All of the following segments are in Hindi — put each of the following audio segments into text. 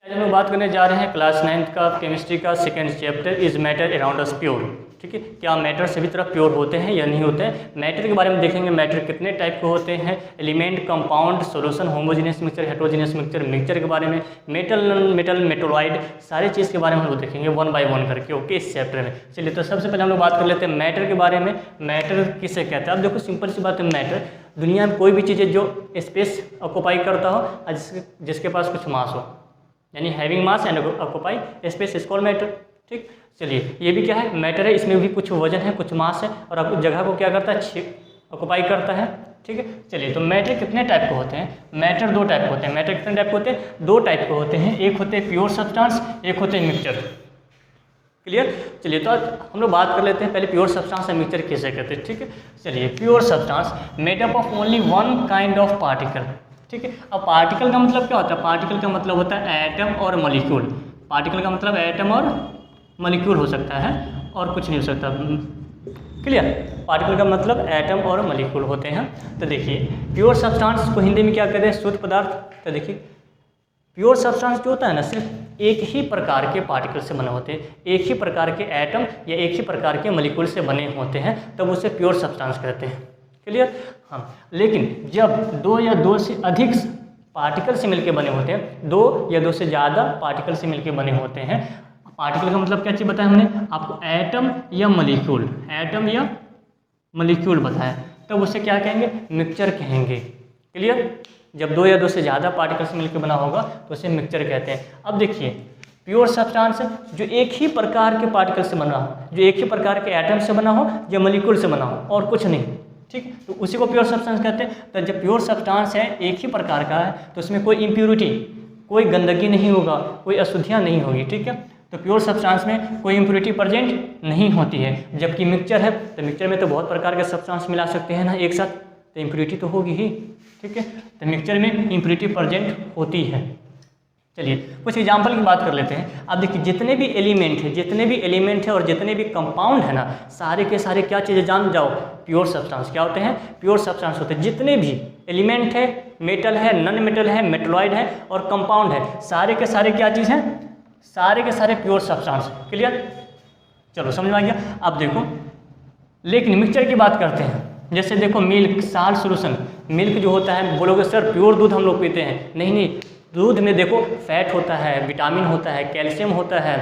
हम लोग बात करने जा रहे हैं क्लास 9th का केमिस्ट्री का second chapter is matter around us pure. ठीक है, क्या मैटर सभी तरफ प्योर होते हैं या नहीं होते हैं। मैटर के बारे में देखेंगे, मैटर कितने टाइप के होते हैं, element, compound, solution, homogeneous mixture, heterogeneous mixture, mixture के बारे में, मेटल, नॉन मेटल, मेटोलॉइड, सारी चीज़ के बारे में हम लोग देखेंगे वन बाय वन करके। ओके, इस चैप्टर में चलिए तो सबसे पहले हम लोग बात कर लेते हैं मैटर के बारे में। मैटर किसे कहते हैं। अब देखो सिंपल सी बात है, मैटर दुनिया में कोई भी चीज़ है जो स्पेस ऑक्यूपाई करता हो और जिसके पास कुछ मास हो, यानी having mass and occupy space is called matter. ठीक, चलिए ये भी क्या है, मैटर है, इसमें भी कुछ वजन है, कुछ मास है और जगह को क्या करता है, ऑक्यूपाई करता है। ठीक है, चलिए तो मैटर कितने टाइप के होते हैं। मैटर दो टाइप के होते हैं। मैटर कितने टाइप के होते हैं, दो टाइप के होते हैं। एक होते हैं प्योर सब्सटेंस, एक होते हैं मिक्सचर। क्लियर। चलिए तो हम लोग बात कर लेते हैं पहले प्योर सब्सटेंस और मिक्सचर किसे कहते हैं। ठीक है, चलिए pure substance made up of only one kind of particle. ठीक है, अब पार्टिकल का मतलब क्या होता है, पार्टिकल का मतलब होता है एटम और मॉलिक्यूल। पार्टिकल का मतलब एटम और मॉलिक्यूल हो सकता है और कुछ नहीं हो सकता। क्लियर, पार्टिकल का मतलब एटम और मॉलिक्यूल होते हैं। तो देखिए प्योर सब्सटेंस को हिंदी में क्या कहते हैं, शुद्ध पदार्थ। तो देखिए प्योर सब्सटेंस जो होता है ना, सिर्फ एक ही प्रकार के पार्टिकल से बने होते हैं, एक ही प्रकार के एटम या एक ही प्रकार के मॉलिक्यूल से बने होते हैं, तब उसे प्योर सब्सटेंस कहते हैं। क्लियर। हाँ, लेकिन जब दो या दो से अधिक पार्टिकल से मिलकर बने होते हैं, दो या दो से ज़्यादा पार्टिकल से मिलकर बने होते हैं। पार्टिकल का मतलब क्या चीज़ बताया हमने आपको, एटम या मॉलिक्यूल, एटम या मॉलिक्यूल बताया, तब उसे क्या कहेंगे, मिक्सचर कहेंगे। क्लियर, जब दो या दो से ज़्यादा पार्टिकल से मिलकर बना होगा तो उसे मिक्सचर कहते हैं। अब देखिए प्योर सब्सटेंस जो एक ही प्रकार के पार्टिकल से बना हो, जो एक ही प्रकार के एटम से बना हो या मॉलिक्यूल से बना हो और कुछ नहीं। ठीक, तो उसी को प्योर सब्सटेंस कहते हैं। तो जब प्योर सब्सटेंस है, एक ही प्रकार का है, तो उसमें कोई इम्प्योरिटी, कोई गंदगी नहीं होगा, कोई अशुद्धियाँ नहीं होगी। ठीक है, तो प्योर सब्सटेंस में कोई इम्प्योरिटी प्रेजेंट नहीं होती है। जबकि मिक्सचर है, तो मिक्सचर में तो बहुत प्रकार के सब्सटेंस मिला सकते हैं ना एक साथ, तो इम्प्योरिटी तो होगी ही। ठीक है, तो मिक्सचर में इम्प्योरिटी प्रेजेंट होती है। चलिए कुछ एग्जाम्पल की बात कर लेते हैं। अब देखिए जितने भी एलिमेंट है, जितने भी एलिमेंट है और जितने भी कंपाउंड है ना, सारे के सारे क्या चीज़ें जान जाओ, प्योर सब्सटेंस क्या होते हैं, प्योर सब्सटेंस होते हैं। जितने भी एलिमेंट है, मेटल है, नॉन मेटल है, मेटलॉइड है और कंपाउंड है, सारे के सारे क्या चीज़ हैं, सारे के सारे प्योर सब्सटेंस। क्लियर, चलो समझ में आ गया। अब देखो लेकिन मिक्सचर की बात करते हैं, जैसे देखो मिल्क, साल्ट सॉल्यूशन। मिल्क जो होता है, बोलोगे सर प्योर दूध हम लोग पीते हैं, नहीं नहीं, दूध में देखो फैट होता है, विटामिन होता है, कैल्शियम होता है,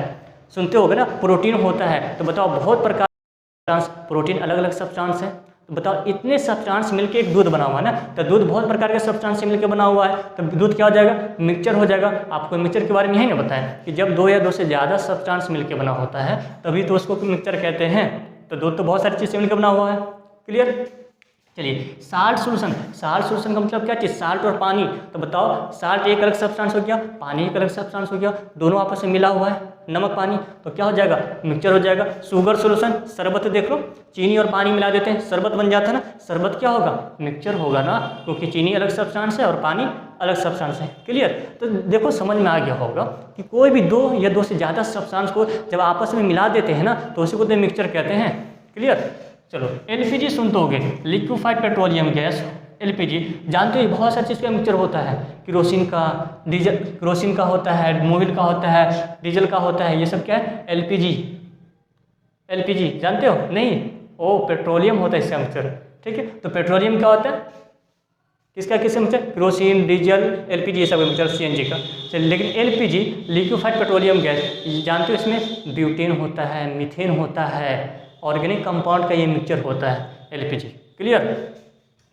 सुनते होगे ना, प्रोटीन होता है। तो बताओ बहुत प्रकार प्रोटीन अलग अलग सब्सटेंस है। तो बताओ इतने सब्सटेंस मिलके एक दूध बना हुआ है ना, तो दूध बहुत प्रकार के सब्सटेंस से मिलकर बना हुआ है, तो दूध क्या हो जाएगा, मिक्सचर हो जाएगा। आपको मिक्सचर के बारे में यही ना बताया कि जब दो या दो से ज़्यादा सब्सटेंस मिलकर बना होता है तभी तो उसको मिक्सचर कहते हैं। तो दूध तो बहुत सारी चीज़ से मिलकर बना हुआ है। क्लियर। चलिए साल्ट सॉल्यूशन, साल्ट सॉल्यूशन का मतलब क्या चीज़, साल्ट और पानी। तो बताओ साल्ट एक अलग सब्सटेंस हो गया, पानी एक अलग सब्सटेंस हो गया, दोनों आपस में मिला हुआ है, नमक पानी, तो क्या हो जाएगा, मिक्सचर हो जाएगा। शुगर सॉल्यूशन, शरबत देख लो, चीनी और पानी मिला देते हैं, शरबत बन जाता है ना, शरबत क्या होगा, मिक्सचर होगा ना, क्योंकि चीनी अलग सब्सटेंस है और पानी अलग सब्सटेंस है। क्लियर। तो देखो समझ में आ गया होगा कि कोई भी दो या दो से ज़्यादा सब्सटेंस को जब आपस में मिला देते हैं ना, तो उसी को तो मिक्सचर कहते हैं। क्लियर। चलो एलपीजी सुनते होगे, लिक्विफाइड पेट्रोलियम गैस, एलपीजी जानते हो, बहुत सारी चीज़ का मिक्सचर होता है, केरोसिन का, डीजल, केरोसिन का होता है, मोबिल का होता है, डीजल का होता है, ये सब क्या है, एलपीजी। एलपीजी जानते हो, नहीं, ओ पेट्रोलियम होता है इसका मिक्सचर। ठीक है, तो पेट्रोलियम क्या होता है, किसका किसका मिक्सचर, केरोसिन, डीजल, एलपीजी, ये सब मिक्सचर, सीएनजी का। चलिए लेकिन एलपीजी लिक्विफाइड पेट्रोलियम गैस जानते हो, इसमें ब्यूटेन होता है, मीथेन होता है, ऑर्गेनिक कंपाउंड का ये मिक्सचर होता है एलपीजी। क्लियर।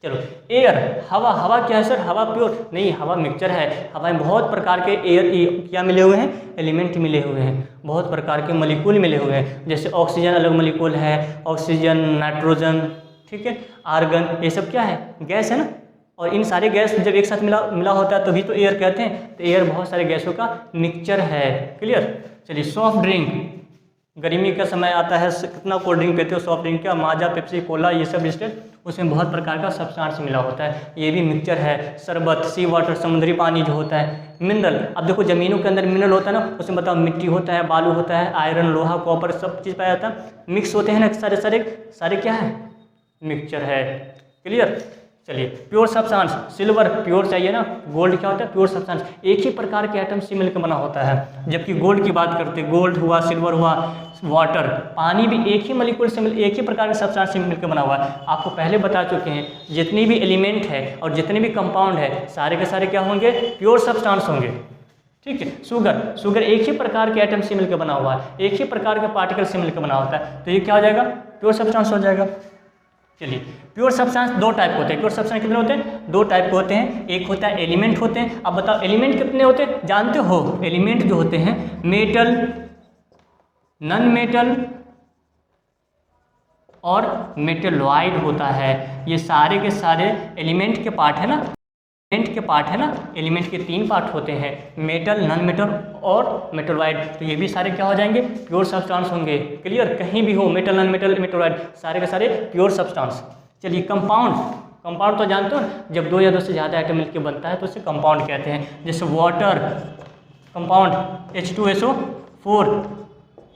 चलो एयर, हवा, हवा क्या है सर, हवा प्योर नहीं, हवा मिक्सचर है। हवा में बहुत प्रकार के एयर क्या मिले हुए हैं, एलिमेंट मिले हुए हैं, बहुत प्रकार के मॉलिक्यूल मिले हुए हैं। जैसे ऑक्सीजन अलग मॉलिक्यूल है, ऑक्सीजन, नाइट्रोजन, ठीक है, आर्गन, ये सब क्या है, गैस है ना। और इन सारे गैस जब एक साथ मिला होता है तभी तो एयर कहते हैं। तो एयर बहुत सारे गैसों का मिक्सचर है। क्लियर। चलिए सॉफ्ट ड्रिंक, गर्मी का समय आता है, कितना कोल्ड ड्रिंक पीते हो, सॉफ्ट ड्रिंक क्या, माजा, पेप्सी, कोला, ये सब लिस्टेड, उसमें बहुत प्रकार का सब्सटेंस मिला होता है, ये भी मिक्सचर है। शरबत, सी वाटर, समुद्री पानी जो होता है। मिनरल, अब देखो ज़मीनों के अंदर मिनरल होता है ना, उसमें बताओ मिट्टी होता है, बालू होता है, आयरन, लोहा, कॉपर, सब चीज़ पाया जाता है, मिक्स होते हैं ना, सारे सारे सारे क्या है, मिक्सचर है। क्लियर। चलिए प्योर सब्सटेंस, सिल्वर प्योर चाहिए ना, गोल्ड क्या होता है प्योर सब्सटेंस, एक ही प्रकार के एटम से मिलकर बना होता है। जबकि गोल्ड की बात करते हैं, गोल्ड हुआ, सिल्वर हुआ, वाटर, पानी भी एक ही मॉलिक्यूल से एक ही प्रकार के सब्सटेंस से मिलकर बना हुआ है। आपको पहले बता चुके हैं जितनी भी एलिमेंट है और जितने भी कंपाउंड है सारे के सारे क्या होंगे, प्योर सब्सटेंस होंगे। ठीक है, शुगर एक ही प्रकार के एटम से मिलकर बना हुआ है, एक ही प्रकार के पार्टिकल से मिलकर बना होता है, तो ये क्या हो जाएगा, प्योर सब्सटेंस हो जाएगा। चलिए प्योर सब्सटेंस दो टाइप के होते हैं, प्योर सब्सटेंस कितने होते हैं, दो टाइप के होते हैं, एक होता है एलिमेंट होते हैं। अब बताओ एलिमेंट कितने होते हैं, जानते हो एलिमेंट जो होते हैं मेटल, नॉन मेटल और मेटलॉइड होता है। ये सारे के सारे एलिमेंट के पार्ट है ना, एलिमेंट के तीन पार्ट होते हैं, मेटल, नॉन मेटल और मेटलॉइड। तो ये भी सारे क्या हो जाएंगे, प्योर सब्सटेंस होंगे। क्लियर, कहीं भी हो मेटल, नॉन मेटल, मेटलॉइड सारे के सारे प्योर सब्सटेंस। चलिए कंपाउंड तो जानते हो जब दो या दो से ज़्यादा आइटम मिलकर बनता है तो उसे कंपाउंड कहते हैं। जैसे वाटर कंपाउंड H2SO4,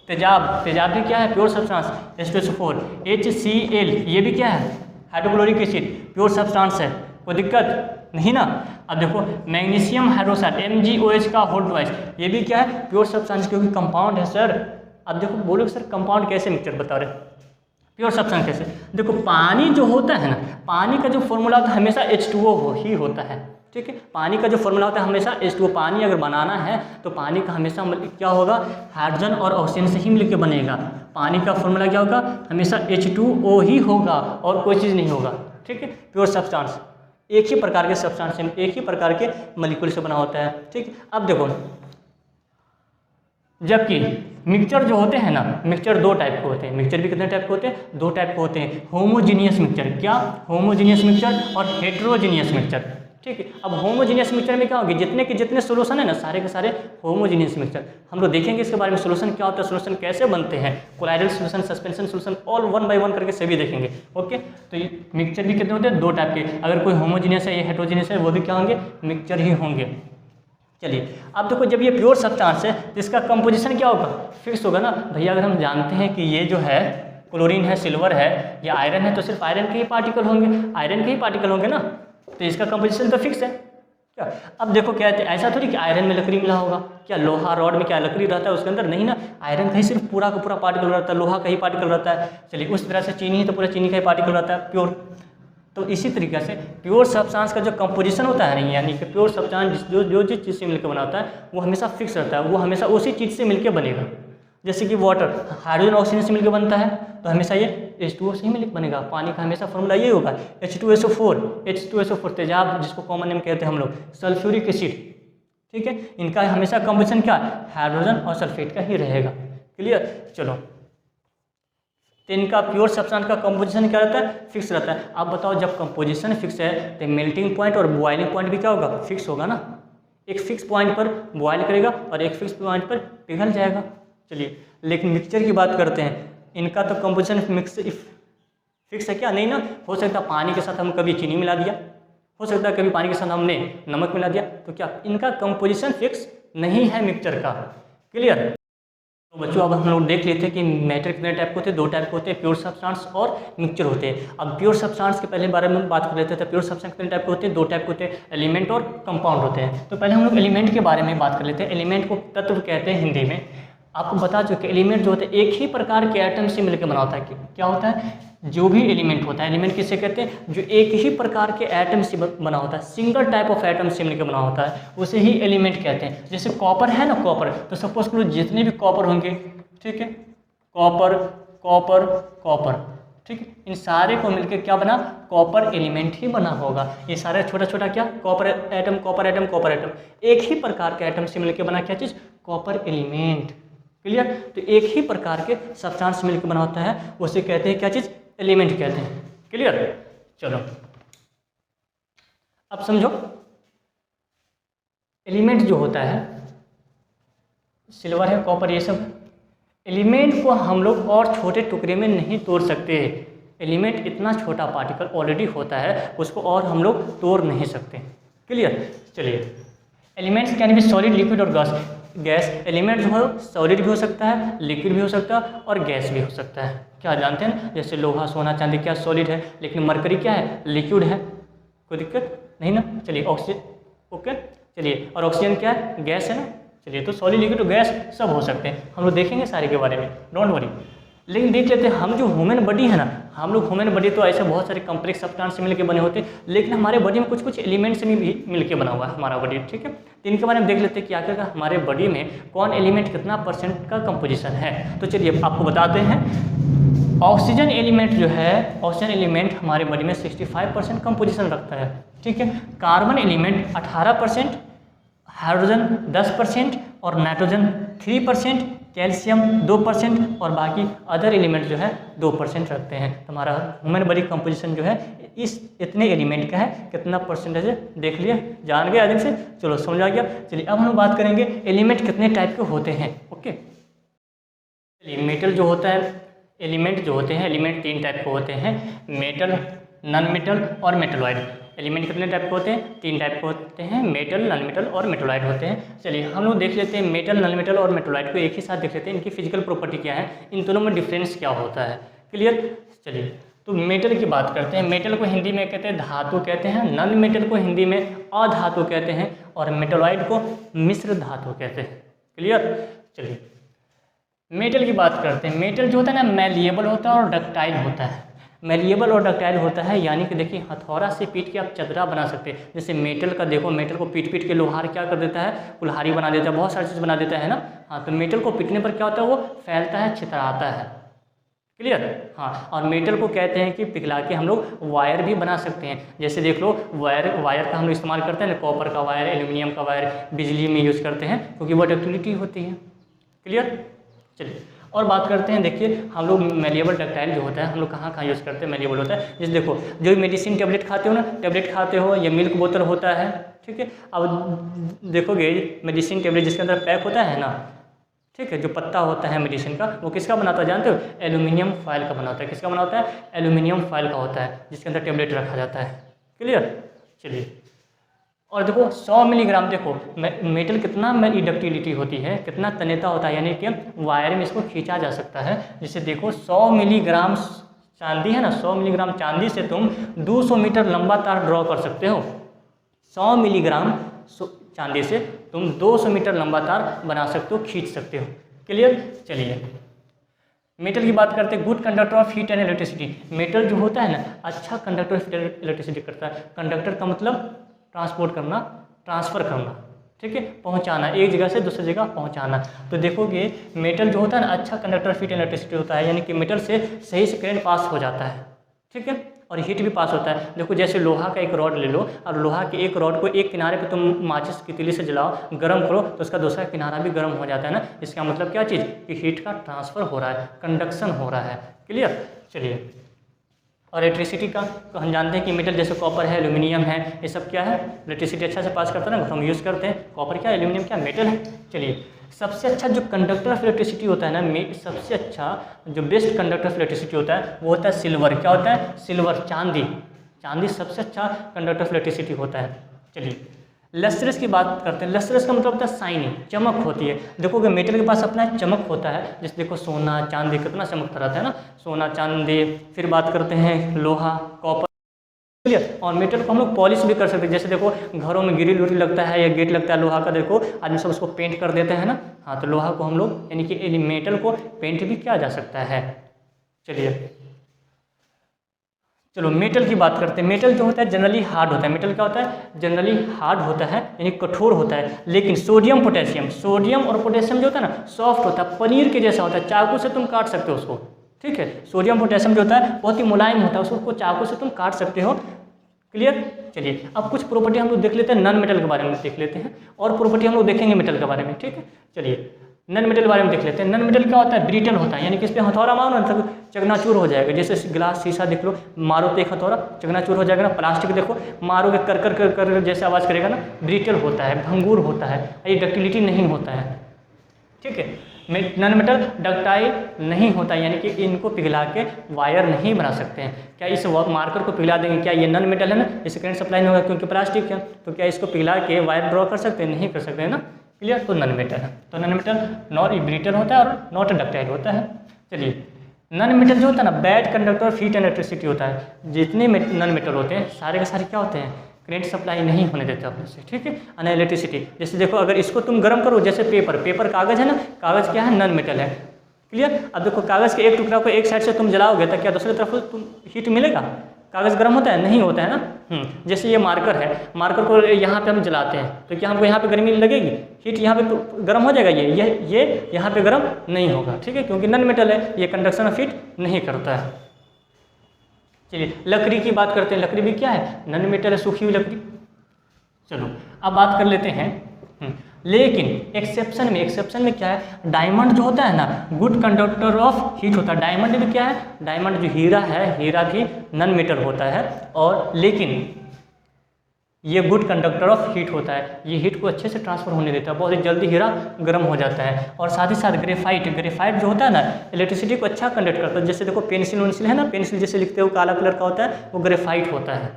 तेजाब भी क्या है, प्योर सब्सटेंस H2SO4, HCl ये भी क्या है, हाइड्रोक्लोरिक एसिड, प्योर सब्सटेंस है, कोई दिक्कत नहीं ना। अब देखो मैग्नीशियम हाइड्रोक्साइड MgOH का होल ट्वाइस, ये भी क्या है, प्योर सब्सटेंस, क्योंकि कंपाउंड है सर। अब देखो बोलोगे सर कंपाउंड कैसे मिक्सचर बता रहे, प्योर सब्सटेंस कैसे, देखो पानी जो होता है ना, पानी का जो फॉर्मूला होता है हमेशा H2O ही होता है। ठीक है, पानी का जो फॉर्मूला होता है हमेशा H2O। पानी अगर बनाना है तो पानी का हमेशा क्या होगा, हाइड्रोजन और ऑक्सीजन से ही मिलकर बनेगा। पानी का फॉर्मूला क्या होगा, हमेशा H2O ही होगा और कोई चीज़ नहीं होगा। ठीक है, प्योर सब्सटेंस एक ही प्रकार के सब्सटेंस से, एक ही प्रकार के मॉलिक्यूल से बना होता है। ठीक, अब देखो जबकि मिक्सचर जो होते हैं ना, मिक्सचर दो टाइप के होते हैं, मिक्सचर भी कितने टाइप के होते हैं, दो टाइप के होते हैं, होमोजीनियस मिक्सचर, क्या होमोजीनियस मिक्सचर और हेट्रोजीनियस मिक्सचर। ठीक है, अब होमोजीनियस मिक्सचर में क्या होगी, जितने के जितने सोल्यूशन है ना सारे के सारे होमोजीनियस मिक्सचर। हम लोग देखेंगे इसके बारे में, सोल्यूशन क्या होता है, सोल्यूशन कैसे बनते हैं, colloidal solution, suspension solution, all one by one करके सभी देखेंगे। ओके, तो ये मिक्सचर भी कितने होते हैं, दो टाइप के। अगर कोई होमोजीनियस है या हेट्रोजीनियस है वो भी क्या होंगे, मिक्सचर ही होंगे। चलिए अब देखो जब ये प्योर सब्सटेंस है तो इसका कंपोजिशन क्या होगा, फिक्स होगा ना भैया। अगर हम जानते हैं कि ये जो है क्लोरीन है, सिल्वर है या आयरन है, तो सिर्फ आयरन के ही पार्टिकल होंगे, आयरन के ही पार्टिकल होंगे ना, तो इसका कंपोजिशन तो फिक्स है क्या। अब देखो क्या है, ऐसा थोड़ी कि आयरन में लकड़ी मिला होगा, क्या लोहा रॉड में क्या लकड़ी रहता है उसके अंदर, नहीं ना, आयरन का ही सिर्फ पूरा का पूरा पार्टिकल रहता है, लोहा का ही पार्टिकल रहता है। चलिए उस तरह से चीनी है तो पूरा चीनी का ही पार्टिकल रहता है प्योर। तो इसी तरीके से प्योर सब्सटेंस का जो कंपोजिशन होता है नहीं, यानी कि प्योर सब्सटेंस जो जिस चीज़ से मिलकर बना होता है वो हमेशा फिक्स रहता है, वो हमेशा उसी चीज़ से मिलकर बनेगा। जैसे कि वाटर हाइड्रोजन ऑक्सीजन से मिलकर बनता है तो हमेशा ये H2O से ही मिलकर बनेगा। पानी का हमेशा फॉर्मूला ये होगा H2SO4, तेजाब जिसको कॉमन नेम कहते हैं हम लोग, सल्फ्यूरिक एसिड। ठीक है, इनका हमेशा कंपोजिशन क्या है, हाइड्रोजन और सल्फेट का ही रहेगा। क्लियर, चलो तो इनका प्योर सब्सटेंस का कंपोजिशन क्या रहता है, फिक्स रहता है। आप बताओ जब कंपोजिशन फिक्स है तो मेल्टिंग पॉइंट और बॉइलिंग पॉइंट भी क्या होगा, फिक्स होगा ना। एक फिक्स पॉइंट पर बॉयल करेगा और एक फिक्स पॉइंट पर पिघल जाएगा। चलिए लेकिन मिक्सचर की बात करते हैं, इनका तो कंपोजिशन फिक्स है क्या, नहीं ना। हो सकता है पानी के साथ हम कभी चीनी मिला दिया, हो सकता है कभी पानी के साथ हमने नमक मिला दिया, तो क्या इनका कंपोजिशन फिक्स नहीं है मिक्सचर का। क्लियर, तो बच्चों अब हम लोग देख लेते हैं कि मैटर कितने टाइप के होते हैं, दो टाइप के होते हैं, प्योर सब्सटेंस और मिक्सचर होते हैं। अब प्योर सब्सटेंस के पहले बारे में बात कर लेते हैं। तो प्योर सब्सटेंस कितने टाइप के होते हैं, दो टाइप के होते हैं, एलिमेंट और कंपाउंड होते हैं। तो पहले हम लोग एलिमेंट के बारे में बात कर लेते हैं। एलिमेंट को तत्व कहते हैं हिंदी में, आपको बता चुके। एलिमेंट जो होते हैं एक ही प्रकार के एटम से मिलकर बना होता है। क्या होता है, जो भी एलिमेंट होता है, एलिमेंट किसे कहते हैं, जो एक ही प्रकार के एटम से बना होता है, सिंगल टाइप ऑफ एटम से मिलकर बना होता है, उसे ही एलिमेंट कहते हैं। जैसे कॉपर है ना, कॉपर, तो सपोज करो जितने भी कॉपर होंगे, ठीक है, कॉपर कॉपर कॉपर, ठीक है, इन सारे को मिलकर क्या बना, कॉपर एलिमेंट ही बना होगा। ये सारे छोटा छोटा क्या, copper atom copper atom copper atom, एक ही प्रकार के एटम से मिलकर बना क्या चीज़, कॉपर एलिमेंट। क्लियर, तो एक ही प्रकार के सब्सटेंस मिलकर बना होता है, उसे कहते हैं क्या चीज़, एलिमेंट कहते हैं। क्लियर, चलो अब समझो एलिमेंट जो होता है, सिल्वर है, कॉपर, ये सब एलिमेंट को हम लोग और छोटे टुकड़े में नहीं तोड़ सकते। एलिमेंट इतना छोटा पार्टिकल ऑलरेडी होता है, उसको और हम लोग तोड़ नहीं सकते। क्लियर, चलिए elements can be solid, liquid और गैस। एलिमेंट जो है सॉलिड भी हो सकता है, लिक्विड भी हो सकता है और गैस भी हो सकता है। क्या जानते हैं, जैसे लोहा सोना चांदी क्या सॉलिड है, लेकिन मरकरी क्या है, लिक्विड है। कोई दिक्कत नहीं ना। चलिए ऑक्सीजन, ओके चलिए, और ऑक्सीजन क्या है, गैस है ना। चलिए तो सॉलिड लिक्विड गैस सब हो सकते हैं, हम लोग देखेंगे सारे के बारे में, डोंट वरी। लेकिन देख लेते हैं हम जो ह्यूमन बॉडी है ना, हम लोग ह्यूमन बॉडी तो ऐसे बहुत सारे कॉम्प्लेक्स सब्सटेंस से मिलकर बने होते हैं, लेकिन हमारे बॉडी में कुछ कुछ एलिमेंट से भी मिलकर बना हुआ है हमारा बॉडी, ठीक है। तो इनके बारे में देख लेते हैं कि आखिरकार हमारे बॉडी में कौन एलिमेंट कितना % का कंपोजिशन है। तो चलिए आपको बताते हैं, ऑक्सीजन एलिमेंट जो है, ऑक्सीजन एलिमेंट हमारे बॉडी में 65% कंपोजिशन रखता है, ठीक है। कार्बन एलिमेंट 18%, हाइड्रोजन 10% और नाइट्रोजन 3%, कैल्शियम 2% और बाकी अदर एलिमेंट जो है 2% रखते हैं। तो हमारा ह्यूमन बॉडी कंपोजिशन जो है इस इतने एलिमेंट का है, कितना परसेंटेज है देख लिया, जान गए आगे से, चलो समझ आ गया। चलिए अब हम बात करेंगे एलिमेंट कितने टाइप के होते हैं, ओके। चलिए मेटल जो होता है, एलिमेंट जो होते हैं, एलिमेंट 3 टाइप के होते हैं, मेटल, नॉन मेटल और मेटलॉइड। एलिमेंट कितने टाइप के होते हैं, 3 टाइप के होते हैं, मेटल, नॉन मेटल और मेटलॉइड होते हैं। चलिए हम लोग देख लेते हैं मेटल, नॉन मेटल और मेटलॉइड को एक ही साथ देख लेते हैं, इनकी फिजिकल प्रॉपर्टी क्या है, इन दोनों में डिफरेंस क्या होता है, क्लियर। चलिए तो मेटल की बात करते हैं, मेटल को हिंदी में कहते हैं धातु कहते हैं, नॉन मेटल को हिंदी में अधातु कहते हैं और मेटलॉइड को मिश्र धातु कहते हैं, क्लियर। चलिए मेटल की बात करते हैं, मेटल जो होता है ना मैलिएबल होता है और डक्टाइल होता है। मैलिएबल और डक्टाइल होता है यानी कि देखिए हथौड़ा से पीट के आप चदरा बना सकते हैं। जैसे मेटल का देखो, मेटल को पीट पीट के लोहार क्या कर देता है, कुल्हाड़ी बना देता है, बहुत सारी चीज़ बना देता है ना। हाँ तो मेटल को पीटने पर क्या होता है, वो फैलता है, छितराता है, क्लियर। हाँ और मेटल को कहते हैं कि पिघला के हम लोग वायर भी बना सकते हैं। जैसे देख लो वायर का हम लोग इस्तेमाल करते हैं ना, कॉपर का वायर, एल्यूमिनियम का वायर बिजली में यूज़ करते हैं क्योंकि वो डक्टिलिटी होती है, क्लियर। चलिए और बात करते हैं, देखिए हम लोग मैलिएबल डक्टाइल जो होता है हम लोग कहाँ कहाँ यूज़ करते हैं, मैलिएबल होता है। जैसे देखो जो मेडिसिन टेबलेट खाते हो ना, टेबलेट खाते हो या मिल्क बोतल होता है, ठीक है। अब देखोगे मेडिसिन टेबलेट जिसके अंदर पैक होता है ना, ठीक है, जो पत्ता होता है मेडिसिन का वो किसका बनाता है जानते हो, एल्यूमिनियम फॉयल का बना होता है। किसका बना होता है, एल्यूमिनियम फॉयल का होता है, जिसके अंदर टेबलेट रखा जाता है, क्लियर। चलिए और देखो 100 मिलीग्राम, देखो मेटल कितना डक्टिलिटी होती है, कितना तन्यता होता है, यानी कि वायर में इसको खींचा जा सकता है। जैसे देखो 100 मिलीग्राम चांदी है ना, 100 मिलीग्राम चांदी से तुम 200 मीटर लंबा तार ड्रॉ कर सकते हो। 100 मिलीग्राम चांदी से तुम 200 मीटर लंबा तार बना सकते हो, खींच सकते हो, क्लियर। चलिए मेटल की बात करते हैं, good conductor of heat and electricity. Metal जो होता है ना अच्छा कंडक्टर ऑफ इलेक्ट्रिसिटी करता है। कंडक्टर का मतलब ट्रांसपोर्ट करना, ट्रांसफ़र करना, ठीक है, पहुंचाना, एक जगह से दूसरी जगह पहुंचाना। तो देखोगे मेटल जो होता है ना अच्छा conductor of heat and electricity होता है, यानी कि मेटल से सही से करंट पास हो जाता है, ठीक है, और हीट भी पास होता है। देखो जैसे लोहा का एक रॉड ले लो और लोहा के एक रॉड को एक किनारे पे तुम माचिस की तीली से जलाओ, गर्म करो तो उसका दूसरा किनारा भी गर्म हो जाता है ना। इसका मतलब क्या चीज़ कि हीट का ट्रांसफ़र हो रहा है, कंडक्शन हो रहा है, क्लियर। चलिए और इलेक्ट्रिसिटी का तो हम जानते हैं कि मेटल जैसे कॉपर है, एल्यूमिनियम है, ये सब क्या है इलेक्ट्रिसिटी अच्छा से पास करता है ना, हम यूज़ करते हैं। कॉपर क्या, एल्यूमिनियम क्या, मेटल है। चलिए सबसे अच्छा जो कंडक्टर ऑफ इलेक्ट्रिसिटी होता है ना, सबसे अच्छा जो बेस्ट कंडक्टर ऑफ इलेक्ट्रिसिटी होता है वो होता है सिल्वर। क्या होता है, सिल्वर, चांदी। चांदी सबसे अच्छा कंडक्टर ऑफ इलेक्ट्रिसिटी होता है। चलिए लस्ट्रस की बात करते हैं। लस्ट्रस का मतलब होता है शाइनिंग, चमक होती है। देखोगे मेटल के पास अपना चमक होता है, जैसे देखो सोना चांदी कितना चमकता रहता है ना, सोना चांदी। फिर बात करते हैं लोहा, कॉपर, क्लियर। और मेटल को हम लोग पॉलिश भी कर सकते हैं। जैसे देखो घरों में ग्रिल उरिल लगता है या गेट लगता है लोहा का, देखो आदमी सब उसको पेंट कर देते हैं ना। हाँ तो लोहा को हम लोग यानी कि मेटल को पेंट भी किया जा सकता है। चलिए चलो मेटल की बात करते हैं। मेटल जो होता है जनरली हार्ड होता है। मेटल क्या होता है, जनरली हार्ड होता है यानी कठोर होता है। लेकिन सोडियम और पोटेशियम जो होता है ना सॉफ्ट होता है, पनीर के जैसा होता है, चाकू से तुम काट सकते हो उसको, ठीक है। सोडियम पोटेशियम जो होता है बहुत ही मुलायम होता है, उसको चाकू से तुम काट सकते हो, क्लियर। चलिए अब कुछ प्रॉपर्टी हम लोग देख लेते हैं, नॉन मेटल के बारे में देख लेते हैं, और प्रॉपर्टी हम लोग देखेंगे मेटल के बारे में, ठीक है। चलिए नॉन मेटल के बारे में देख लेते हैं। नॉन मेटल क्या होता है, ब्रिटल होता है, यानी कि इस पर हथौड़ा मारो ना तो चकनाचूर हो जाएगा। जैसे गिलास शीशा देख लो, मारो तो एक हथौड़ा चकनाचूर हो जाएगा ना। प्लास्टिक देखो मारोगे कर कर कर कर जैसे आवाज़ करेगा ना, ब्रिटल होता है, भंगूर होता है, ये डक्टिलिटी नहीं होता है, ठीक है। नॉन मेटल डक्टाइल नहीं होता, यानी कि इनको पिघला के वायर नहीं बना सकते हैं। क्या इस मार्कर को पिघला देंगे, क्या ये नॉन मेटल है ना, इससे करंट सप्लाई नहीं होगा क्योंकि प्लास्टिक है, तो क्या इसको पिघला के वायर ड्रॉ कर सकते हैं, नहीं कर सकते हैं ना, क्लियर। तो नॉन मेटल है। तो नॉन मेटल नॉट ब्रिटल होता है और नॉट डक्टाइल होता है। चलिए नॉन मेटल जो होता है ना, bad conductor of heat and electricity होता है। जितने नॉन मेटल होते हैं सारे के सारे क्या होते हैं, करंट सप्लाई नहीं होने देते अपने से, ठीक है, और इलेक्ट्रिसिटी। जैसे देखो अगर इसको तुम गर्म करो, जैसे पेपर कागज़ है ना, कागज़ क्या है, नॉन मेटल है, क्लियर। अब देखो कागज़ के एक टुकड़ा को एक साइड से तुम जलाओगे तो क्या दूसरी तरफ तुम हीट मिलेगा, कागज़ गर्म होता है, नहीं होता है ना। जैसे ये मार्कर है, मार्कर को यहाँ पे हम जलाते हैं तो क्या हमको यहाँ पे गर्मी लगेगी, हीट यहाँ पे गर्म हो जाएगा, ये यहाँ पे गर्म नहीं होगा, ठीक है, क्योंकि नॉन मेटल है, ये कंडक्शन ऑफ हीट नहीं करता है। चलिए लकड़ी की बात करते हैं, लकड़ी भी क्या है, नॉन मेटल है, सूखी हुई लकड़ी। चलो अब बात कर लेते हैं, लेकिन एक्सेप्शन में क्या है, डायमंड जो होता है ना, गुड कंडक्टर ऑफ हीट होता है। डायमंड में क्या है, डायमंड जो हीरा है, हीरा भी नॉन मेटल होता है, और लेकिन ये गुड कंडक्टर ऑफ हीट होता है, ये हीट को अच्छे से ट्रांसफर होने देता है, बहुत ही जल्दी हीरा गर्म हो जाता है। और साथ ही साथ ग्रेफाइट जो होता है ना, इलेक्ट्रिसिटी को अच्छा कंडक्ट करता है। जैसे देखो पेंसिल है ना, पेंसिल जैसे लिखते हो काला कलर का होता है, वो ग्रेफाइट होता है,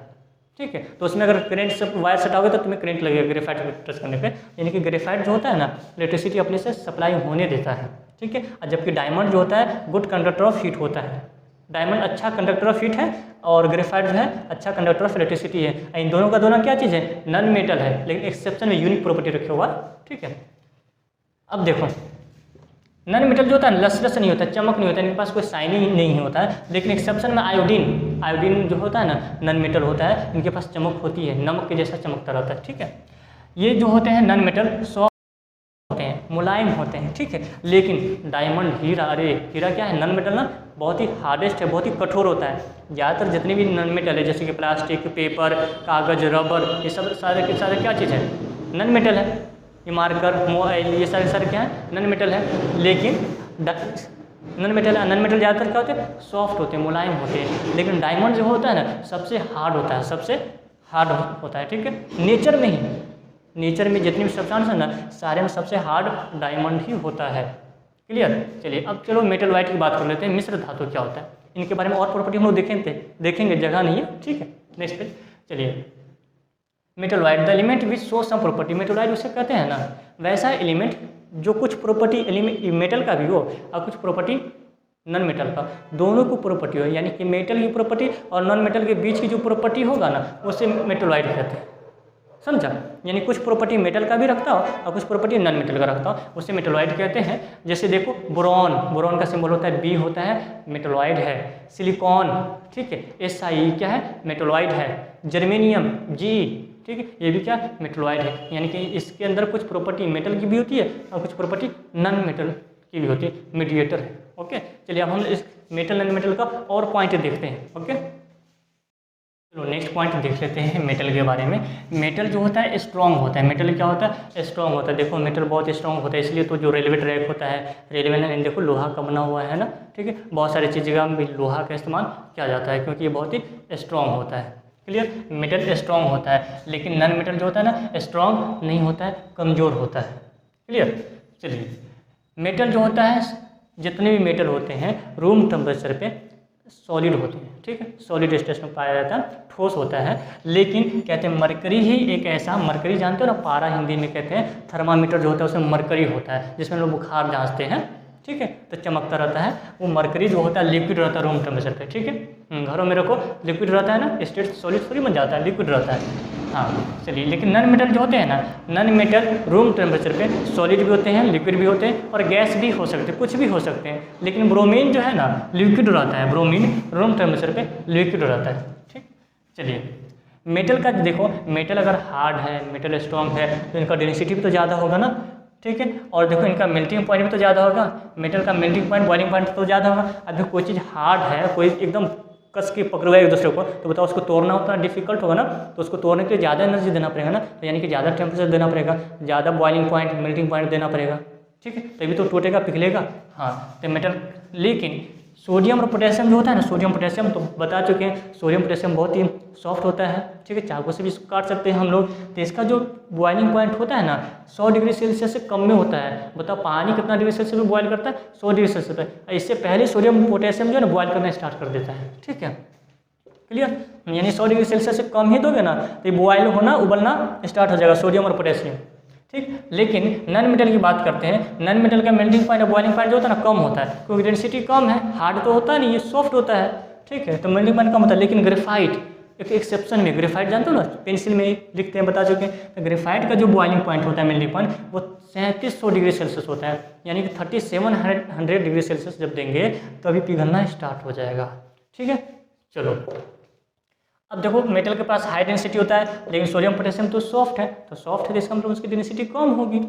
ठीक है। तो उसमें अगर करंट से वायर सटाओगे तो तुम्हें करंट लगेगा ग्रेफाइट टच करने पे, यानी कि ग्रेफाइट जो होता है ना, इलेक्ट्रिसिटी अपने से सप्लाई होने देता है, ठीक है। और जबकि डायमंड जो होता है गुड कंडक्टर ऑफ हीट होता है, डायमंड अच्छा कंडक्टर ऑफ हीट है और ग्रेफाइट जो है अच्छा कंडक्टर ऑफ इलेक्ट्रिसिटी है। इन दोनों का दोनों क्या चीज़ है, नॉन मेटल है, लेकिन एक्सेप्शन में यूनिक प्रॉपर्टी रखे हुआ, ठीक है। अब देखो नॉन मेटल जो होता है लसरस नहीं होता, चमक नहीं होता, इनके पास कोई शाइनिंग नहीं होता है, लेकिन एक्सेप्शन में आयोडीन जो होता है ना, नॉन मेटल होता है, इनके पास चमक होती है, नमक के जैसा चमकता रहता है, ठीक है। ये जो होते हैं नॉन मेटल सॉफ्ट होते हैं, मुलायम होते हैं, ठीक है। लेकिन डायमंड हीरा क्या है, नॉन मेटल ना बहुत ही हार्डेस्ट है, बहुत ही कठोर होता है। ज़्यादातर जितने भी नॉन मेटल है, जैसे कि प्लास्टिक, पेपर, कागज़, रबर, ये सब सारे के सारे क्या चीज़ है, नॉन मेटल है। ये मार्कर, मोबाइल, ये सारे क्या है, नॉन मेटल है। लेकिन नॉन मेटल ज़्यादातर क्या होते हैं, सॉफ्ट होते हैं, मुलायम होते हैं। लेकिन डायमंड जो होता है ना, सबसे हार्ड होता है, ठीक है। नेचर में जितनी भी सब्सटेंस है ना, सारे में सबसे हार्ड डायमंड ही होता है, क्लियर। चलिए अब चलो मेटल वाइट की बात कर लेते हैं। मिश्र धातु क्या होता है, इनके बारे में और प्रॉपर्टी हम लोग देखेंगे, जगह नहीं है, ठीक है। नेक्स्ट पे चलिए, metal white the element which show sum property. Metal white उसे कहते हैं ना, वैसा एलिमेंट जो कुछ प्रॉपर्टी मेटल का भी हो और कुछ प्रॉपर्टी नॉन मेटल का, दोनों को प्रॉपर्टी हो, यानी कि मेटल की प्रॉपर्टी और नॉन मेटल के बीच की जो प्रॉपर्टी होगा ना, उसे मेटल वाइट कहते हैं, समझा। यानी कुछ प्रॉपर्टी मेटल का भी रखता हो और कुछ प्रॉपर्टी नॉन मेटल का रखता हो, उसे मेटलॉइड कहते हैं। जैसे देखो बोरॉन का सिंबल होता है बी, होता है, मेटलॉइड है। सिलिकॉन, ठीक है, SI क्या है, मेटलॉइड है। जर्मेनियम जी, ठीक है, ये भी क्या मेटलॉइड है। यानी कि इसके अंदर कुछ प्रॉपर्टी मेटल की भी होती है और कुछ प्रॉपर्टी नॉन मेटल की भी होती है, मीडिएटर है, ओके। चलिए अब हम इस मेटल नॉन मेटल का और पॉइंट देखते हैं, ओके। चलो नेक्स्ट पॉइंट देख लेते हैं मेटल के बारे में। मेटल जो होता है स्ट्रॉन्ग होता है, मेटल क्या होता है, स्ट्रॉन्ग होता है। देखो मेटल बहुत स्ट्रॉन्ग होता है, इसलिए तो जो रेलवे ट्रैक होता है, रेलवे ने देखो लोहा का बना हुआ है ना, ठीक है। बहुत सारी चीज़ें में भी लोहा का इस्तेमाल किया जाता है, क्योंकि ये बहुत ही स्ट्रॉन्ग होता है, क्लियर। मेटल स्ट्रॉन्ग होता है, लेकिन नॉन मेटल जो होता है ना, स्ट्रॉन्ग नहीं होता है, कमज़ोर होता है, क्लियर। चलिए मेटल जो होता है, जितने भी मेटल होते हैं रूम टेम्परेचर पे सॉलिड होते हैं, ठीक है, सॉलिड स्टेट में पाया जाता है, ठोस होता है। लेकिन कहते हैं मरकरी ही एक ऐसा, मरकरी जानते हो ना, पारा हिंदी में कहते हैं, थर्मामीटर जो होता है उसमें मरकरी होता है, जिसमें लोग बुखार जांचते हैं, ठीक है, तो चमकता रहता है। वो मरकरी जो होता है लिक्विड रहता है रूम टेम्परेचर पे, ठीक है। घरों में रखो लिक्विड रहता है ना, स्टेट सॉलिड थोड़ी बन जाता है, लिक्विड रहता है, हाँ। चलिए लेकिन नॉन मेटल जो होते हैं ना, नॉन मेटल रूम टेम्परेचर पे सॉलिड भी होते हैं, लिक्विड भी होते हैं और गैस भी हो सकते हैं, कुछ भी हो सकते हैं। लेकिन ब्रोमीन जो है ना, लिक्विड रहता है, ब्रोमीन रूम टेम्परेचर पे लिक्विड रहता है, ठीक। चलिए मेटल का देखो, मेटल अगर हार्ड है, मेटल स्ट्रॉन्ग है, तो इनका डेंसिटी भी तो ज़्यादा होगा ना, ठीक है। और देखो इनका मेल्टिंग पॉइंट भी तो ज़्यादा होगा, मेटल का मेल्टिंग पॉइंट, बॉइलिंग पॉइंट तो ज़्यादा होगा। अभी कोई चीज़ हार्ड है, कोई एकदम कस के पकड़ हुआ है एक दूसरे को, तो बताओ उसको तोड़ना उतना डिफिकल्ट होगा ना, तो उसको तोड़ने के लिए ज़्यादा एनर्जी देना पड़ेगा ना, तो यानी कि ज़्यादा टेम्परेचर देना पड़ेगा, ज़्यादा बॉइलिंग पॉइंट, मेल्टिंग पॉइंट देना पड़ेगा, ठीक है, तभी तो टूटेगा, पिघलेगा, हाँ। तो मेटल, लेकिन सोडियम और पोटेशियम जो होता है ना, सोडियम पोटेशियम तो बता चुके हैं, सोडियम पोटेशियम बहुत ही सॉफ्ट होता है, ठीक है, चाकू से भी इसको काट सकते हैं हम लोग। तो इसका जो बॉइलिंग पॉइंट होता है ना, 100 डिग्री सेल्सियस से कम में होता है। बताओ पानी कितना डिग्री सेल्सियस में बॉयल करता है, 100 डिग्री सेल्सियस पे। इससे पहले सोडियम पोटेशियम जो है ना बॉयल करना स्टार्ट कर देता है, ठीक है, क्लियर। यानी 100 डिग्री सेल्सियस से कम ही दोगे ना, तो ये बॉयल होना, उबलना स्टार्ट हो जाएगा सोडियम और पोटेशियम, ठीक। लेकिन नॉन मेटल की बात करते हैं, नॉन मेटल का मेल्टिंग पॉइंट और बॉइलिंग पॉइंट जो होता है ना कम होता है, क्योंकि डेंसिटी कम है, हार्ड तो होता नहीं, ये सॉफ्ट होता है, ठीक है, तो मेल्टिंग पॉइंट कम होता है। लेकिन ग्रेफाइट एक एक्सेप्शन में, ग्रेफाइट जानते हो ना, पेंसिल में लिखते हैं, बता चुके हैं, तो ग्रेफाइट का जो बॉइलिंग पॉइंट होता है, मेल्टिंग पॉइंट, वो 3700 डिग्री सेल्सियस होता है, यानी कि 3700 डिग्री सेल्सियस जब देंगे तो अभी पिघलना स्टार्ट हो जाएगा, ठीक है। चलो अब देखो मेटल के पास हाई डेंसिटी होता है, लेकिन सोडियम पोटेशियम तो सॉफ्ट है, तो सॉफ्ट है तो इसका मतलब उसकी डेंसिटी कम होगी,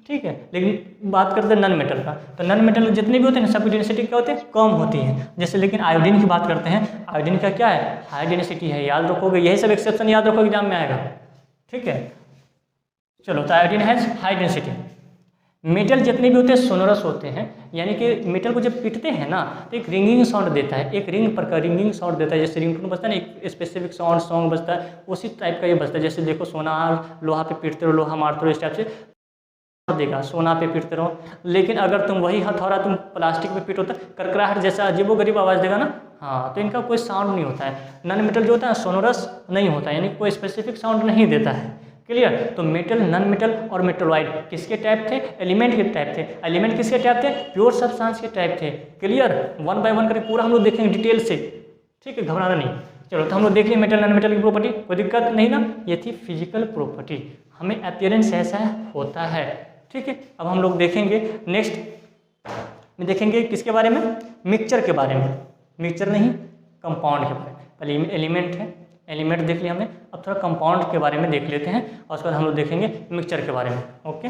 ठीक है। लेकिन बात करते हैं नॉन मेटल का, तो नॉन मेटल जितने भी होते हैं ना सबकी डेंसिटी क्या होती है, कम होती है। जैसे लेकिन आयोडीन की बात करते हैं, आयोडीन का क्या है, हाई डेंसिटी है, याद रखोगे, यही सब एक्सेप्शन याद रखोगे एग्जाम में आएगा, ठीक है। चलो तो iodine has high density. Metal जितने भी होते हैं सोनोरस होते हैं, यानी कि मेटल को जब पीटते हैं ना तो एक रिंगिंग साउंड देता है, एक रिंग पर का रिंगिंग साउंड देता है, जैसे रिंगटोन बजता है ना, एक स्पेसिफिक साउंड सॉन्ग बजता है, उसी टाइप का ये बजता है। जैसे देखो सोनार, लोहा पे पीटते रहो, लोहा मारते रहो, इस टाइप से देगा, सोना पे पीटते रहो। लेकिन अगर तुम वही हथौड़ा तुम प्लास्टिक पे पीटो तो करकराहट जैसा अजीबोगरीब आवाज़ देगा ना, हाँ, तो इनका कोई साउंड नहीं होता है। नॉन मेटल जो होता है सोनोरस नहीं होता है, यानी कोई स्पेसिफिक साउंड नहीं देता है, क्लियर। तो मेटल, नॉन मेटल और मेटलॉइड किसके टाइप थे, एलिमेंट के टाइप थे। एलिमेंट किसके टाइप थे, प्योर सब्सटेंस के टाइप थे, क्लियर। वन बाय वन करके पूरा हम लोग देखेंगे डिटेल से, ठीक है, घबराना नहीं। चलो तो हम लोग देख लिए मेटल नॉन मेटल की प्रॉपर्टी, कोई दिक्कत नहीं ना, ये थी फिजिकल प्रॉपर्टी, हमें अपीयरेंस ऐसा होता है, ठीक है। अब हम लोग देखेंगे नेक्स्ट में, देखेंगे किसके बारे में, मिक्सचर के बारे में, मिक्सचर नहीं कंपाउंड के बारे में। पहले एलिमेंट है, एलिमेंट देख लिया हमने, अब थोड़ा कंपाउंड के बारे में देख लेते हैं और उसके बाद हम लोग देखेंगे मिक्सचर के बारे में, ओके।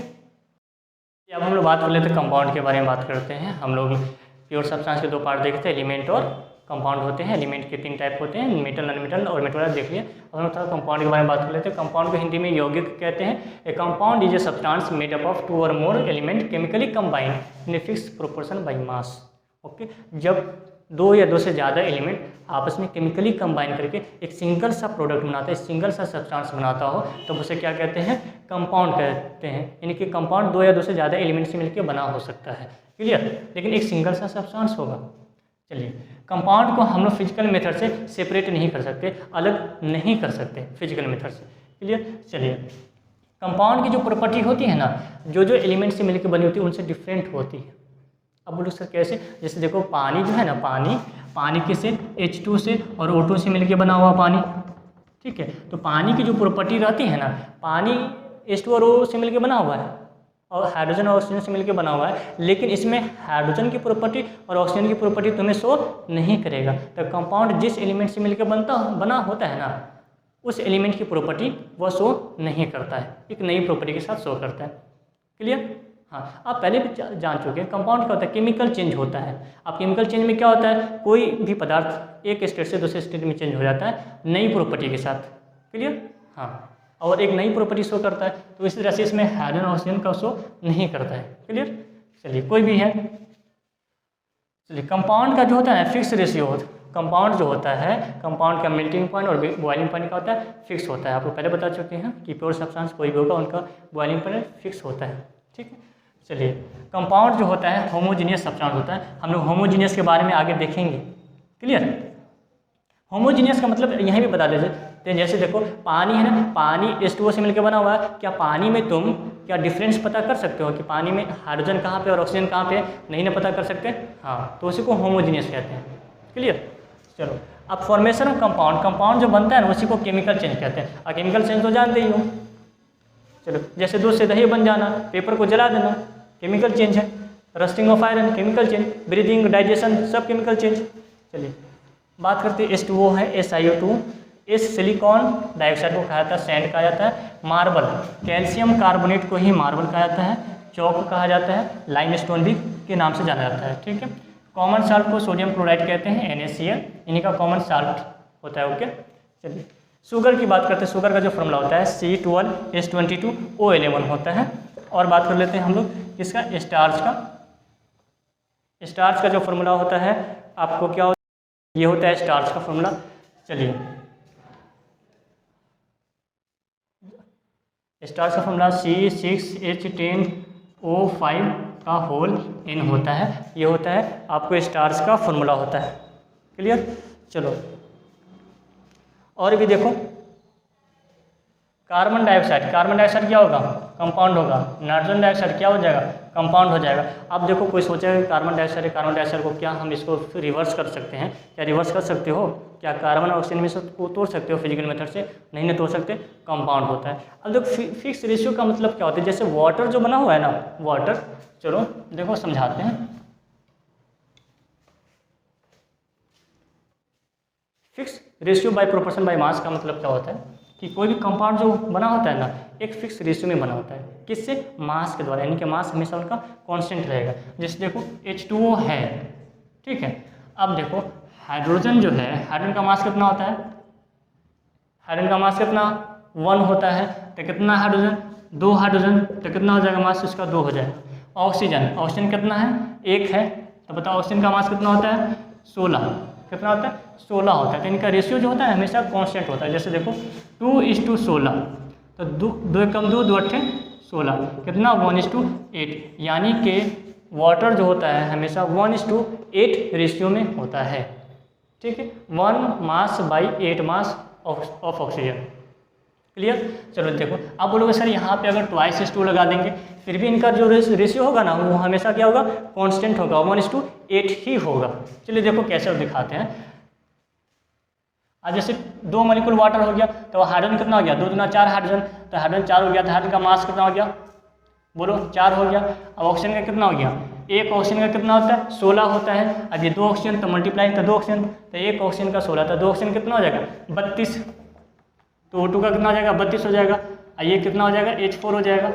अब हम लोग बात कर लेते हैं कंपाउंड के बारे में, बात करते हैं। हम लोग प्योर सब्सटेंस के दो पार्ट देखते हैं, एलिमेंट और कंपाउंड होते हैं। एलिमेंट के 3 टाइप होते हैं, मेटल, नॉन मेटल और मेटल, देख लिया। और हम लोग थोड़ा कंपाउंड के बारे में बात कर लेते हैं। कंपाउंड को हिंदी में यौगिक कहते हैं। ए compound is a substance made up of 2 और मोर element chemically combined in a fix proportion by mass, okay. जब 2 या 2 से ज़्यादा एलिमेंट आपस में केमिकली कंबाइन करके एक सिंगल सा प्रोडक्ट बनाता है, सिंगल सा सब्सटेंस बनाता हो, तो उसे क्या कहते हैं, कंपाउंड कहते हैं। यानी कि कंपाउंड 2 या 2 से ज़्यादा एलिमेंट से मिलकर बना हो सकता है, क्लियर, लेकिन एक सिंगल सा सब्सटेंस होगा। चलिए, कंपाउंड को हम लोग फिजिकल मेथड से सेपरेट नहीं कर सकते, अलग नहीं कर सकते फिजिकल मेथड से, क्लियर। चलिए, कंपाउंड की जो प्रॉपर्टी होती है ना, जो जो एलिमेंट से मिलकर बनी होती है उनसे डिफरेंट होती है। अब बोलो सर कैसे, जैसे देखो पानी जो है ना, पानी किससे, H2 से और O2 से मिलके बना हुआ पानी, ठीक है। तो पानी की जो प्रॉपर्टी रहती है ना, पानी H2 और O से मिलके बना हुआ है और हाइड्रोजन और ऑक्सीजन से मिलके बना हुआ है, लेकिन इसमें हाइड्रोजन की प्रॉपर्टी और ऑक्सीजन की प्रॉपर्टी तुम्हें शो नहीं करेगा। तो कंपाउंड जिस एलिमेंट से मिलकर बना होता है ना, उस एलिमेंट की प्रॉपर्टी वह शो नहीं करता है, एक नई प्रॉपर्टी के साथ शो करता है, क्लियर। हाँ, आप पहले भी जान चुके हैं कंपाउंड क्या होता है, केमिकल चेंज होता है। अब केमिकल चेंज में क्या होता है, कोई भी पदार्थ एक स्टेट से दूसरे स्टेट में चेंज हो जाता है नई प्रॉपर्टी के साथ, क्लियर। हाँ, और एक नई प्रॉपर्टी शो करता है, तो इस तरह से इसमें हाइड्रोजन और ऑक्सीजन का शो नहीं करता है, क्लियर। चलिए, कोई भी है। चलिए, कंपाउंड का जो होता है ना फिक्स रेशियो, कंपाउंड जो होता है, कंपाउंड का मेल्टिंग पॉइंट और बॉइलिंग पॉइंट का होता है फिक्स होता है। आपको पहले बता चुके हैं कि प्योर सब्सटेंस कोई भी होगा उनका बॉइलिंग पॉइंट फिक्स होता है, ठीक है। चलिए, कंपाउंड जो होता है होमोजीनियस सब्सटेंस होता है, हम लोग होमोजीनियस के बारे में आगे देखेंगे, क्लियर। होमोजीनियस का मतलब यहीं भी बता देते हैं, जैसे देखो पानी है ना, पानी H2O से मिलकर बना हुआ है, क्या पानी में तुम क्या डिफरेंस पता कर सकते हो कि पानी में हाइड्रोजन कहाँ पे और ऑक्सीजन कहाँ पे, नहीं ना पता कर सकते, हाँ, तो उसी को होमोजीनियस कहते हैं, क्लियर। चलो, अब फॉर्मेशन ऑफ कंपाउंड, कंपाउंड जो बनता है ना उसी को केमिकल चेंज कहते हैं। और केमिकल चेंज तो जानते ही हो, चलो, जैसे दूध से दही बन जाना, पेपर को जला देना, केमिकल चेंज है। Rusting of iron, chemical change. Breathing, digestion, सब केमिकल चेंज। चलिए, बात करते हैं H2O है, SiO2, इस सिलिकॉन डाइऑक्साइड को कहा जाता है सैंड कहा जाता है। मार्बल, कैल्शियम कार्बोनेट को ही मार्बल कहा जाता है। चौक कहा जाता है, लाइमस्टोन भी के नाम से जाना जाता है, ठीक है। कॉमन साल्ट को सोडियम क्लोराइड कहते हैं, NaCl, इन्हीं का कॉमन साल्ट होता है, ओके। चलिए, शुगर की बात करते हैं, शुगर का जो फॉर्मूला होता है C12H22O11 होता है। और बात कर लेते हैं हम लोग इसका स्टार्च का, स्टार्च का जो फॉर्मूला होता है आपको क्या होता है, ये होता है स्टार्च का फॉर्मूला। चलिए, स्टार्च का फॉर्मूला C6H10O5 का होल N होता है, ये होता है आपको स्टार्च का फॉर्मूला होता है, क्लियर। चलो, और भी देखो, कार्बन डाइऑक्साइड, कार्बन डाइऑक्साइड क्या होगा, कंपाउंड होगा, नाइट्रोजन डाइऑक्साइड क्या हो जाएगा, कंपाउंड हो जाएगा। अब देखो कोई सोचेगा कार्बन डाइऑक्साइड है, कार्बन डाइऑक्साइड को क्या हम इसको रिवर्स कर सकते हैं, क्या रिवर्स कर सकते हो, क्या कार्बन और ऑक्सीजन में से को तोड़ सकते हो फिजिकल मेथड से, नहीं तोड़ सकते, कंपाउंड होता है। अब देखो फिक्स रेशियो का मतलब क्या होता है, जैसे वाटर जो बना हुआ है ना, वाटर, चलो देखो समझाते हैं। Fix ratio by proportion by mass का मतलब क्या होता है कि कोई भी कंपाउंड जो बना होता है ना, एक फिक्स रेशियो में बना होता है, किससे, मास के द्वारा, यानी कि मास हमेशा उनका कांस्टेंट रहेगा। जैसे देखो H2O है, ठीक है। अब देखो हाइड्रोजन जो है, हाइड्रोजन का मास कितना होता है, हाइड्रोजन का मास कितना, 1 होता है, तो कितना हाइड्रोजन, 2 हाइड्रोजन, तो कितना हो जाएगा मास उसका, 2 हो जाएगा। ऑक्सीजन, ऑक्सीजन कितना है, 1 है, तो बताओ ऑक्सीजन का मास कितना होता है, 16, कितना होता है, 16 होता है। तो इनका रेशियो जो होता है हमेशा कांस्टेंट होता है। जैसे देखो 2:16, तो 2 कम 2 अट्ठे 16, कितना, 1:8, यानी कि वाटर जो होता है हमेशा 1:8 रेशियो में होता है, ठीक है, 1 mass by 8 mass of oxygen. Clear. चलो देखो आप बोलोगे सर यहाँ पे अगर 2:2 लगा देंगे फिर भी इनका जो रेशियो होगा ना वो हमेशा क्या होगा, कांस्टेंट होगा, 1:8 ही होगा। चलिए देखो कैसे दिखाते हैं। अब जैसे 2 मॉलिक्यूल वाटर हो गया तो हाइड्रोजन कितना हो गया, 2 दूना 4 हाइड्रोजन, तो हाइड्रोजन 4 हो गया, तो हाइड्रोजन का मास कितना हो गया, बोलो 4 हो गया। अब ऑक्सीजन का कितना हो गया, एक ऑक्सीजन का कितना होता है, 16 होता है। अब ये 2 ऑक्सीजन तो मल्टीप्लाई तो 2 ऑक्सीजन, तो एक ऑक्सीजन का 16, तो 2 ऑक्सीजन कितना हो जाएगा, 32, तो O2 का कितना हो जाएगा, 32 हो जाएगा। और ये कितना हो जाएगा, H4 हो जाएगा।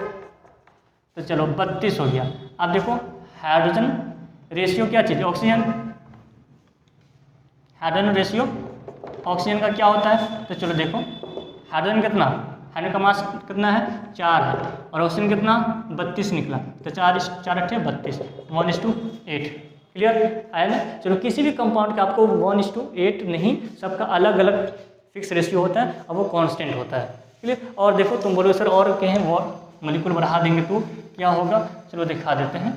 तो चलो 32 हो गया। अब देखो हाइड्रोजन रेशियो क्या चीज़, ऑक्सीजन, हाइड्रोजन रेशियो ऑक्सीजन का क्या होता है, तो चलो देखो हाइड्रोजन कितना, हाइड्रोजन का मास कितना है, 4 है, और ऑक्सीजन कितना, 32 निकला, तो 4 अट्ठे 32, 1:8। क्लियर आया ना। चलो किसी भी कंपाउंड का आपको 1:8 नहीं, सबका अलग अलग फिक्स रेशियो होता है और वो कांस्टेंट होता है। क्लियर। और देखो तुम बोलोगे सर और कहें वो मॉलिक्यूल बढ़ा देंगे तो क्या होगा, चलो दिखा देते हैं।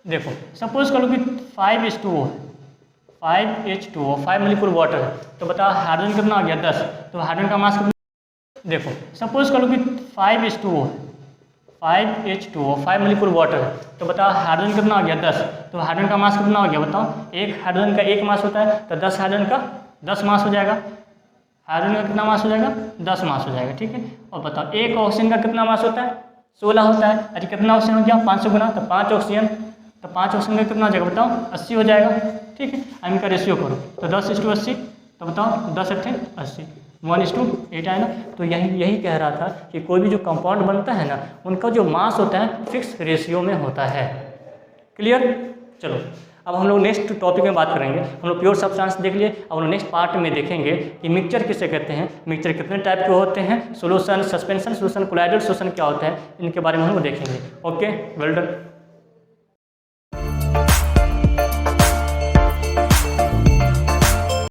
देखो सपोज करो कि 5:2 है, 5H2O, 5 मॉलिक्यूल वाटर है, तो बताओ हाइड्रोजन कितना आ गया, 10, तो हाइड्रोजन का मास कितना, देखो सपोज करो कि 5H2O है, 5H2O, 5 मॉलिक्यूल वाटर है, तो बताओ हाइड्रोजन कितना आ गया, 10, तो हाइड्रोजन का मास कितना हो गया, बताओ, एक हाइड्रोजन का 1 मास होता है, तो 10 हाइड्रोजन का 10 मास हो जाएगा, हाइड्रोजन का कितना मास हो जाएगा, 10 मास हो जाएगा, ठीक है। और बताओ एक ऑक्सीजन का कितना मास होता है, 16 होता है। अरे कितना ऑक्सीजन हो गया, 500 गुना, तो 5 ऑक्सीजन, तो 5 ऑक्सीजन का कितना हो जाएगा, बताओ 80 हो जाएगा, ठीक है। अब इनका रेशियो करो तो 10:80, तो बताओ 10 अट्ठे 80, 1:8 आया ना। तो यही कह रहा था कि कोई भी जो कंपाउंड बनता है ना उनका जो मास होता है फिक्स रेशियो में होता है। क्लियर। चलो अब हम लोग नेक्स्ट टॉपिक में बात करेंगे। हम लोग प्योर सब्सटेंस देख लिए, अब हम लोग नेक्स्ट पार्ट में देखेंगे कि मिक्सचर किसे कहते हैं, मिक्सचर कितने टाइप के होते हैं, solution, suspension solution, colloidal solution क्या होता है, इनके बारे में हम लोग देखेंगे। Okay, well done.